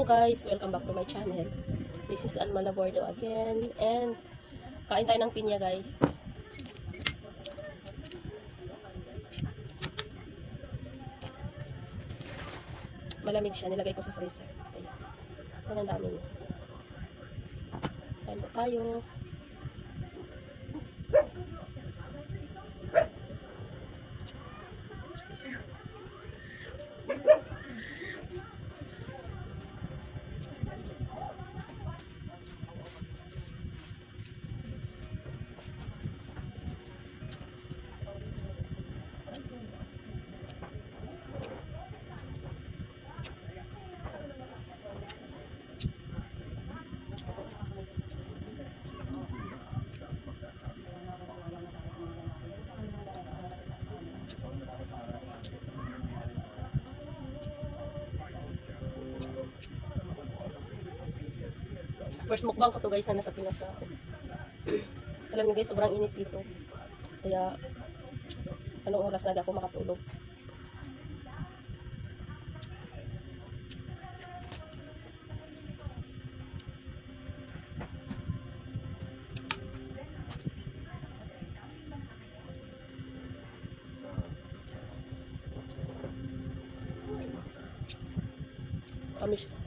guys, welcome back to my channel. This is Alma Labordo again, and kain tayo ng pinya guys. Malamig siya, nilagay ko sa freezer. Ayan, ang dami niya. Kain po tayo. First mukbang ko to guys na nasa Pinas na ako. Alam niyo guys, sobrang init dito. Kaya, anong oras na ako makatulog? Kami siya.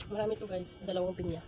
Marami to guys, 2 pinya.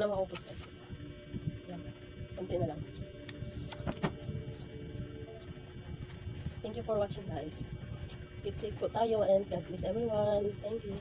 na maubos guys. Yan. Konti na lang. Thank you for watching guys. Keep safe po tayo and God bless everyone. Thank you.